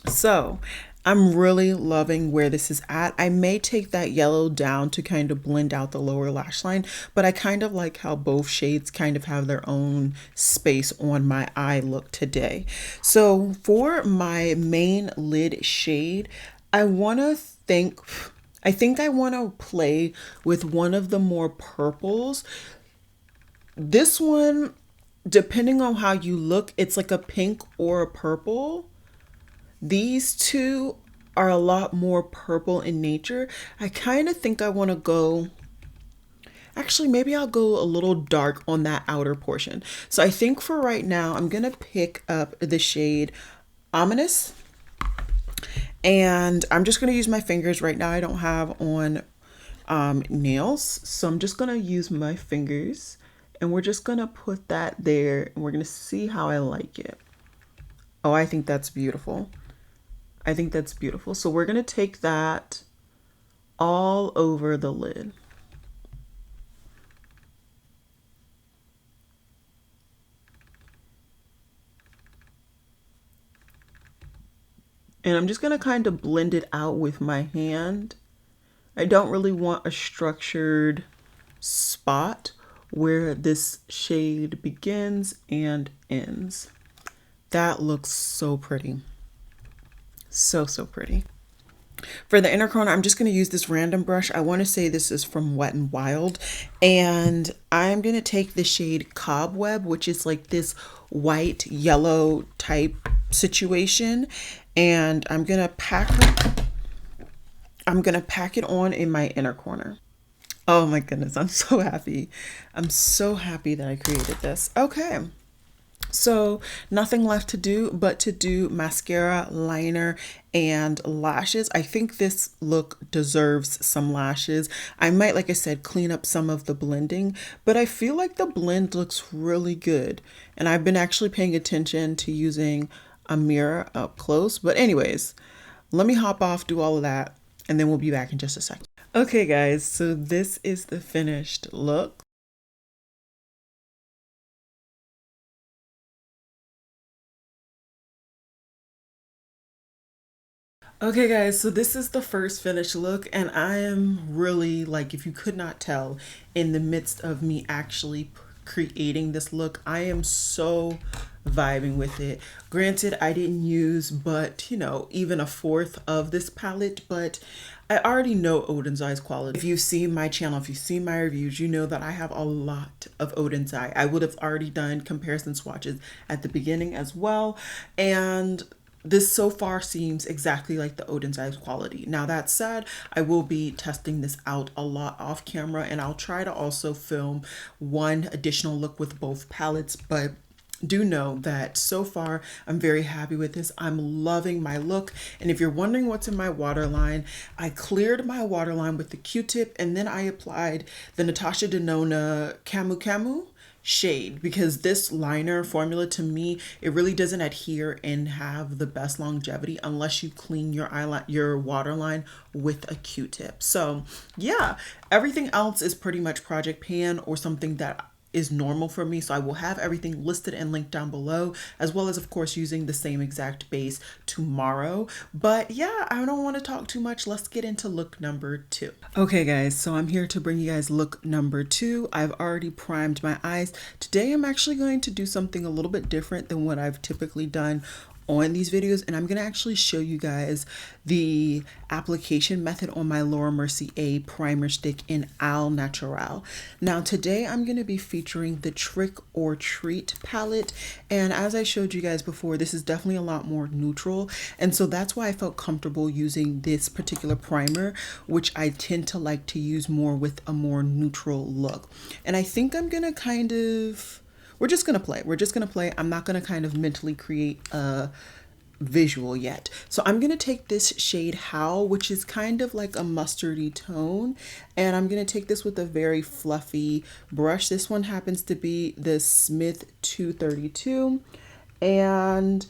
so I'm really loving where this is at. I may take that yellow down to kind of blend out the lower lash line, but I kind of like how both shades kind of have their own space on my eye look today. So for my main lid shade, I think I want to play with one of the more purples. This one, depending on how you look, it's like a pink or a purple. These two are a lot more purple in nature. I kind of think I want to go, actually maybe I'll go a little dark on that outer portion. So I think for right now, I'm going to pick up the shade Ominous. And I'm just going to use my fingers right now. I don't have on nails. So I'm just going to use my fingers. And we're just going to put that there. And we're going to see how I like it. Oh, I think that's beautiful. I think that's beautiful. So we're going to take that all over the lid. And I'm just going to kind of blend it out with my hand. I don't really want a structured spot where this shade begins and ends. That looks so pretty. So, so pretty. For the inner corner, I'm just going to use this random brush. I want to say this is from Wet n Wild. And I'm going to take the shade Cobweb, which is like this white yellow type situation. And I'm going to pack it on in my inner corner. Oh my goodness, I'm so happy. I'm so happy that I created this. Okay. So nothing left to do but to do mascara, liner, and lashes. I think this look deserves some lashes. I might, like I said, clean up some of the blending, but I feel like the blend looks really good. And I've been actually paying attention to using a mirror up close. But anyways, let me hop off, do all of that, and then we'll be back in just a second. Okay guys, so this is the finished look. Okay guys, so this is the first finished look and I am really, like, if you could not tell, in the midst of me actually creating this look, I am so vibing with it. Granted, I didn't use but, you know, even a fourth of this palette, but I already know Odens Eye's quality. If you've seen my channel, if you've seen my reviews, you know that I have a lot of Odens Eye. I would have already done comparison swatches at the beginning as well, and this so far seems exactly like the Odens Eye's quality. Now that said, I will be testing this out a lot off camera and I'll try to also film one additional look with both palettes, but do know that so far I'm very happy with this. I'm loving my look. And if you're wondering what's in my waterline, I cleared my waterline with the Q-tip and then I applied the Natasha Denona Camu Camu shade, because this liner formula, to me, it really doesn't adhere and have the best longevity unless you clean your waterline with a Q-tip. So yeah, everything else is pretty much Project Pan or something that is normal for me. So I will have everything listed and linked down below, as well as of course using the same exact base tomorrow. But yeah, I don't want to talk too much. Let's get into look number 2. Okay guys, so I'm here to bring you guys look number 2. I've already primed my eyes. Today I'm actually going to do something a little bit different than what I've typically done on these videos, and I'm going to actually show you guys the application method on my Laura Mercier A primer stick in Al Natural. Now today I'm going to be featuring the Trick or Treat palette, and as I showed you guys before, this is definitely a lot more neutral, and so that's why I felt comfortable using this particular primer, which I tend to like to use more with a more neutral look. And I think I'm going to kind of we're just going to play. We're just going to play. I'm not going to kind of mentally create a visual yet. So I'm going to take this shade Howl, which is kind of like a mustardy tone. And I'm going to take this with a very fluffy brush. This one happens to be the Smith 232. And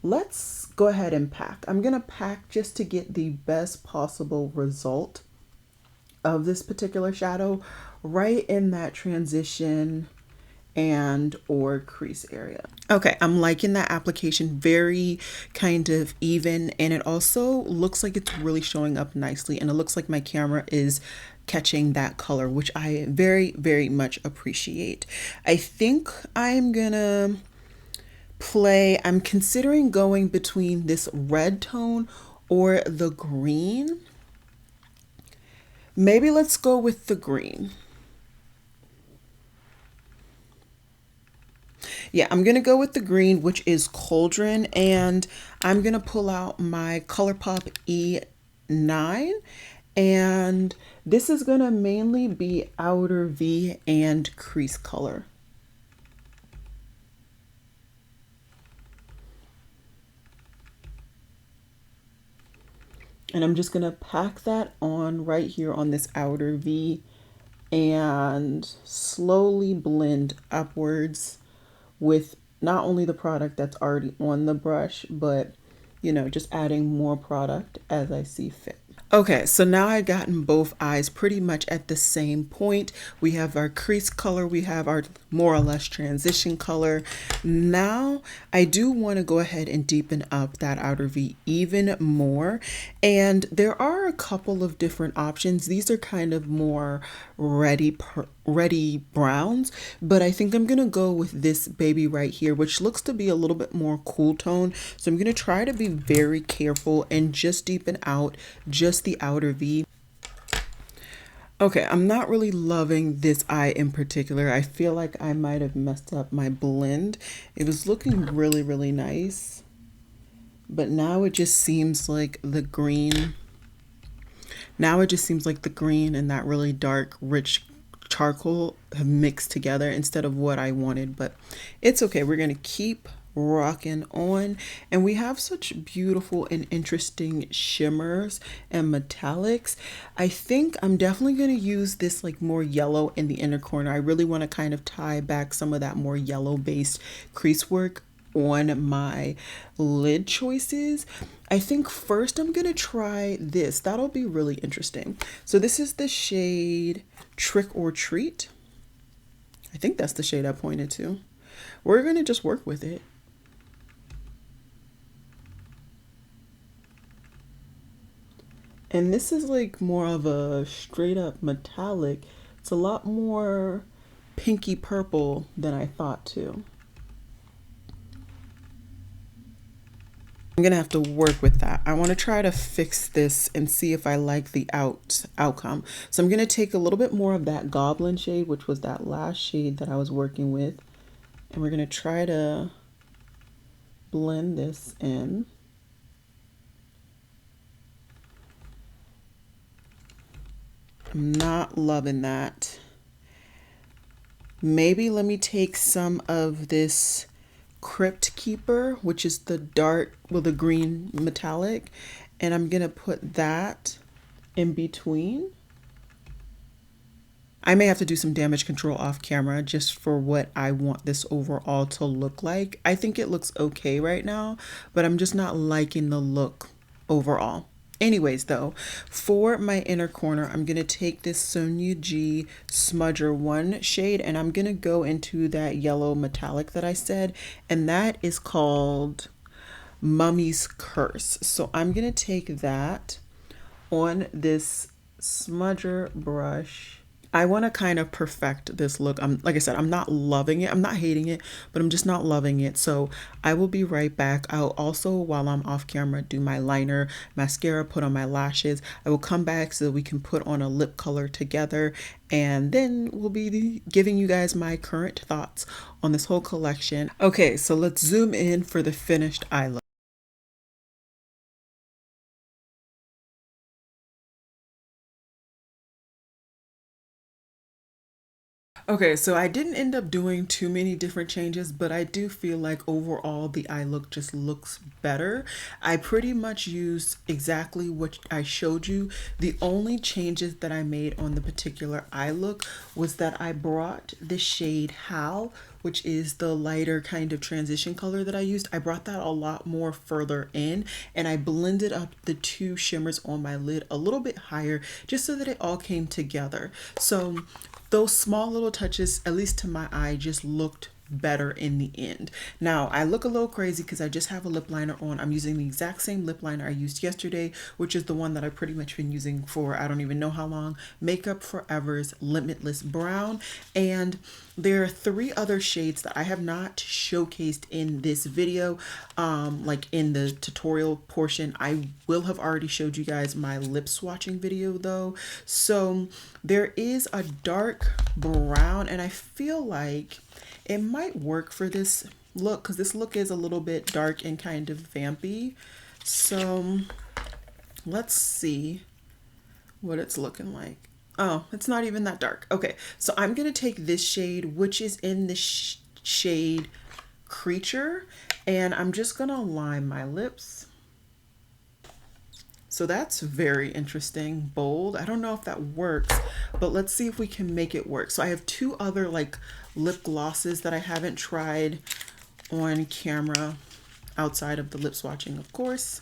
let's go ahead and pack. I'm going to pack just to get the best possible result of this particular shadow right in that transition and or crease area. Okay, I'm liking that application, very kind of even, and it also looks like it's really showing up nicely, and it looks like my camera is catching that color, which I very, very much appreciate. I think I'm gonna I'm considering going between this red tone or the green. Maybe let's go with the green. Yeah, I'm going to go with the green, which is Cauldron, and I'm going to pull out my ColourPop E9, and this is going to mainly be outer V and crease color. And I'm just going to pack that on right here on this outer V and slowly blend upwards with not only the product that's already on the brush, but, you know, just adding more product as I see fit. Okay, so now I've gotten both eyes pretty much at the same point. We have our crease color, we have our more or less transition color. Now I do want to go ahead and deepen up that outer V even more. And there are a couple of different options. These are kind of more ready browns, but I think I'm gonna go with this baby right here, which looks to be a little bit more cool tone. So I'm gonna try to be very careful and just deepen out just the outer V. Okay, I'm not really loving this eye in particular. I feel like I might have messed up my blend. It was looking really, really nice, but now it just seems like the green. Now it just seems like the green and that really dark, rich charcoal have mixed together instead of what I wanted, but it's okay. We're gonna keep rocking on, and we have such beautiful and interesting shimmers and metallics. I think I'm definitely going to use this like more yellow in the inner corner. I really want to kind of tie back some of that more yellow based crease work on my lid choices. I think first I'm gonna try this. That'll be really interesting. So this is the shade Trick or Treat. I think that's the shade I pointed to. We're gonna just work with it. And this is like more of a straight up metallic. It's a lot more pinky purple than I thought too. I'm gonna have to work with that. I want to try to fix this and see if I like the outcome. So I'm gonna take a little bit more of that Goblin shade, which was that last shade that I was working with, and we're gonna try to blend this in. I'm not loving that. Maybe let me take some of this Crypt Keeper, which is the dark, well, the green metallic, and I'm gonna put that in between. I may have to do some damage control off camera just for what I want this overall to look like. I think it looks okay right now, but I'm just not liking the look overall. Anyways, though, for my inner corner, I'm going to take this Sonia G Smudger 1 shade, and I'm going to go into that yellow metallic that I said, and that is called Mummy's Curse. So I'm going to take that on this smudger brush. I want to kind of perfect this look. Like I said, I'm not loving it. I'm not hating it, but I'm just not loving it. So I will be right back. I'll also, while I'm off camera, do my liner, mascara, put on my lashes. I will come back so that we can put on a lip color together, and then we'll be giving you guys my current thoughts on this whole collection. Okay, so let's zoom in for the finished eye look. Okay, so I didn't end up doing too many different changes, but I do feel like overall the eye look just looks better. I pretty much used exactly what I showed you. The only changes that I made on the particular eye look was that I brought the shade Hal, which is the lighter kind of transition color that I used. I brought that a lot more further in, and I blended up the two shimmers on my lid a little bit higher just so that it all came together. So those small little touches, at least to my eye, just looked better in the end. Now, I look a little crazy because I just have a lip liner on. I'm using the exact same lip liner I used yesterday, which is the one that I've pretty much been using for I don't even know how long. Makeup Forever's Limitless Brown. And there are 3 other shades that I have not showcased in this video, like in the tutorial portion. I will have already showed you guys my lip swatching video though. So there is a dark brown, and I feel like it might work for this look because this look is a little bit dark and kind of vampy. So let's see what it's looking like. Oh, it's not even that dark. Okay, so I'm gonna take this shade, which is in the shade Creature, and I'm just gonna line my lips. So that's very interesting, bold. I don't know if that works, but let's see if we can make it work. So I have 2 other like lip glosses that I haven't tried on camera outside of the lip swatching, of course.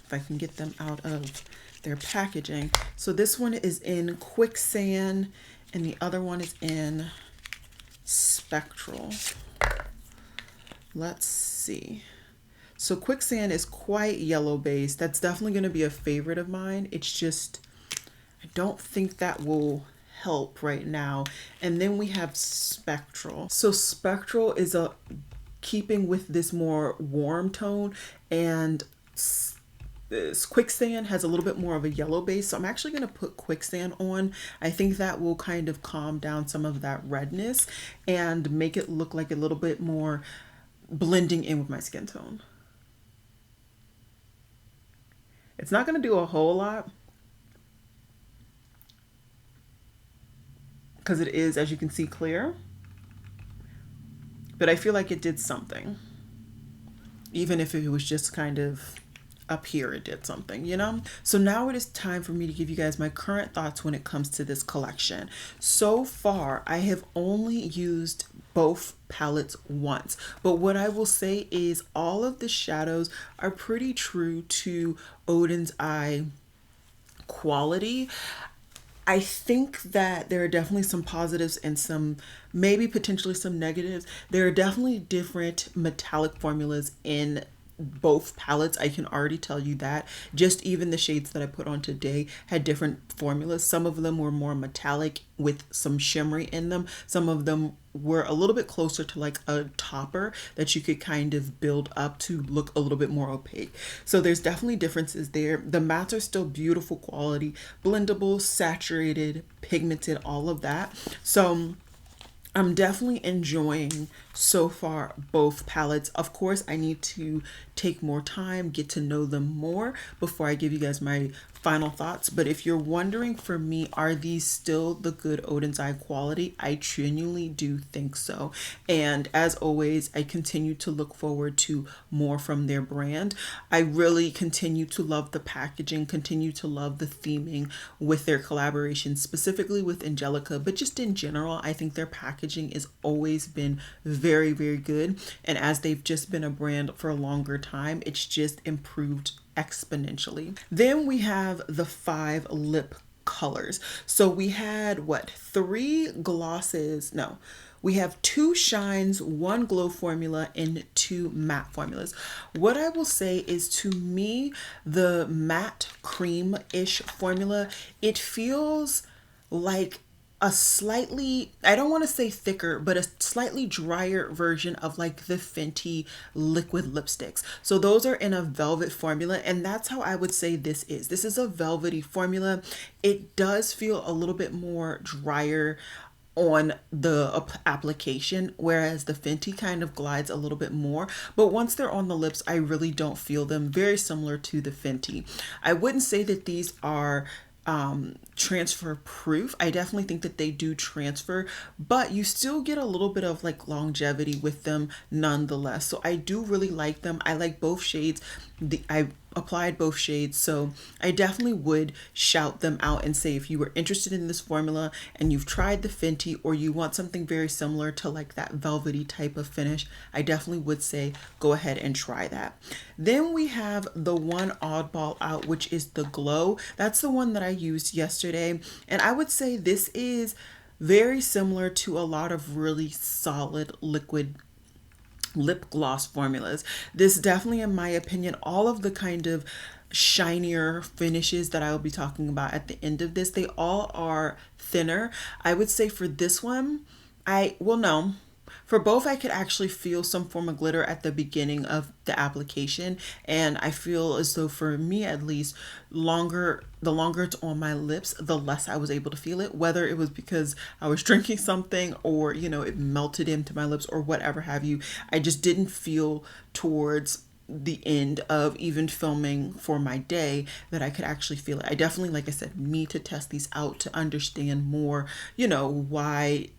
If I can get them out of their packaging. So this one is in Quicksand and the other one is in Spectral. Let's see. So Quicksand is quite yellow based. That's definitely going to be a favorite of mine. It's just, I don't think that will help right now. And then we have Spectral. So Spectral is a keeping with this more warm tone, and Quicksand has a little bit more of a yellow base. So I'm actually going to put Quicksand on. I think that will kind of calm down some of that redness and make it look like a little bit more blending in with my skin tone. It's not going to do a whole lot because it is, as you can see, clear, but I feel like it did something. Even if it was just kind of up here, it did something, you know? So now it is time for me to give you guys my current thoughts when it comes to this collection. So far, I have only used both palettes once, but what I will say is all of the shadows are pretty true to Odens Eye quality. I think that there are definitely some positives and some maybe potentially some negatives. There are definitely different metallic formulas in both palettes. I can already tell you that. Just even the shades that I put on today had different formulas. Some of them were more metallic with some shimmery in them. Some of them were a little bit closer to like a topper that you could kind of build up to look a little bit more opaque. So there's definitely differences there. The mattes are still beautiful quality, blendable, saturated, pigmented, all of that. So I'm definitely enjoying so far both palettes. Of course, I need to take more time, get to know them more before I give you guys my final thoughts. But if you're wondering, for me, are these still the good Odens Eye quality? I genuinely do think so. And as always, I continue to look forward to more from their brand. I really continue to love the packaging, continue to love the theming with their collaboration, specifically with Angelica, but just in general, I think their packaging has always been very, very good. And as they've just been a brand for a longer time, it's just improved exponentially. Then we have the 5 lip colors. So we had what, 3 glosses? No, we have 2 shines, 1 glow formula, and 2 matte formulas. What I will say is, to me, the matte cream-ish formula, it feels like a slightly, I don't want to say thicker, but a slightly drier version of like the Fenty liquid lipsticks. So those are in a velvet formula, and that's how I would say this is. This is a velvety formula. It does feel a little bit more drier on the application, whereas the Fenty kind of glides a little bit more, but once they're on the lips, I really don't feel them. Very similar to the Fenty. I wouldn't say that these are transfer proof. I definitely think that they do transfer, but you still get a little bit of like longevity with them nonetheless. So I do really like them. I like both shades. I applied both shades, so I definitely would shout them out and say, if you were interested in this formula and you've tried the Fenty, or you want something very similar to like that velvety type of finish, I definitely would say go ahead and try that. Then we have the one oddball out, which is the Glow. That's the one that I used yesterday, and I would say this is very similar to a lot of really solid liquid lip gloss formulas. This definitely, in my opinion, all of the kind of shinier finishes that I will be talking about at the end of this, they all are thinner. I would say for this one, no. For both, I could actually feel some form of glitter at the beginning of the application, and I feel as though, for me at least, the longer it's on my lips, the less I was able to feel it, whether it was because I was drinking something or, you know, it melted into my lips or whatever have you. I just didn't feel towards the end of even filming for my day that I could actually feel it. I definitely, like I said, need to test these out to understand more, you know, why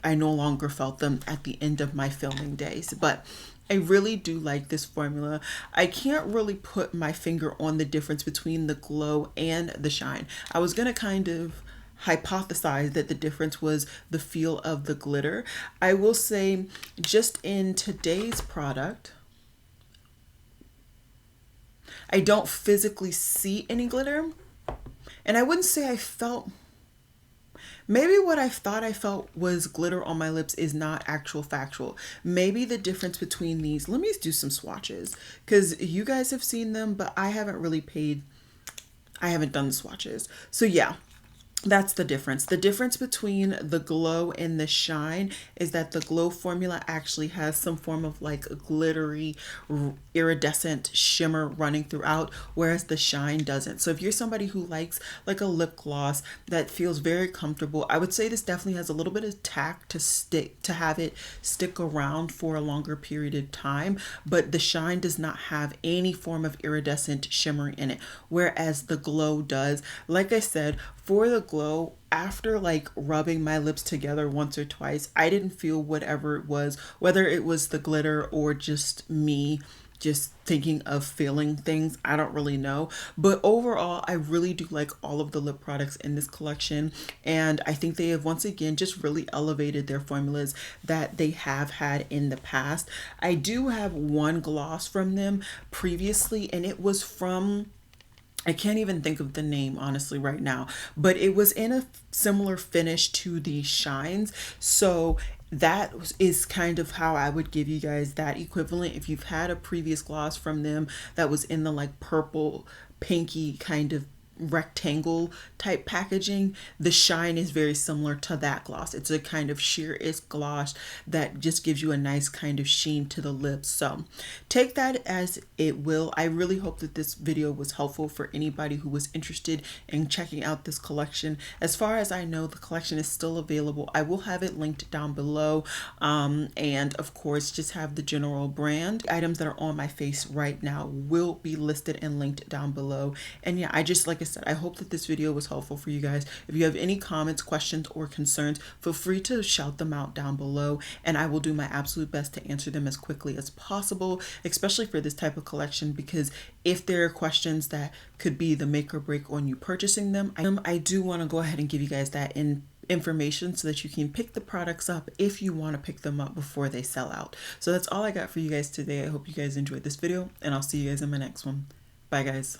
I no longer felt them at the end of my filming days. But I really do like this formula. I can't really put my finger on the difference between the Glow and the Shine. I was going to kind of hypothesize that the difference was the feel of the glitter. I will say, just in today's product, I don't physically see any glitter. And I wouldn't say I felt, maybe what I thought I felt was glitter on my lips is not actual factual. Maybe the difference between these, let me do some swatches because you guys have seen them, but I haven't really paid, I haven't done the swatches. So yeah, that's the difference. The difference between the glow and the shine is that the glow formula actually has some form of like a glittery, iridescent shimmer running throughout, whereas the shine doesn't. So if you're somebody who likes like a lip gloss that feels very comfortable, I would say this definitely has a little bit of tack to stick, to have it stick around for a longer period of time, but the shine does not have any form of iridescent shimmer in it, whereas the glow does. Like I said, for the glow, after like rubbing my lips together once or twice, I didn't feel whatever it was, whether it was the glitter or just me just thinking of feeling things. I don't really know. But overall, I really do like all of the lip products in this collection. And I think they have once again just really elevated their formulas that they have had in the past. I do have one gloss from them previously, and it was from, I can't even think of the name honestly right now, but it was in a similar finish to the shines. So that is kind of how I would give you guys that equivalent. If you've had a previous gloss from them that was in the like purple, pinky kind of rectangle type packaging, the shine is very similar to that gloss. It's a kind of sheer-ish gloss that just gives you a nice kind of sheen to the lips. So take that as it will. I really hope that this video was helpful for anybody who was interested in checking out this collection. As far as I know, the collection is still available. I will have it linked down below, and of course just have the general brand. Items that are on my face right now will be listed and linked down below. And yeah, I just, like I said, I hope that this video was helpful for you guys. If you have any comments, questions, or concerns, feel free to shout them out down below, and I will do my absolute best to answer them as quickly as possible, especially for this type of collection, because if there are questions that could be the make or break on you purchasing them, I do want to go ahead and give you guys that information so that you can pick the products up if you want to pick them up before they sell out. So that's all I got for you guys today. I hope you guys enjoyed this video, and I'll see you guys in my next one. Bye guys.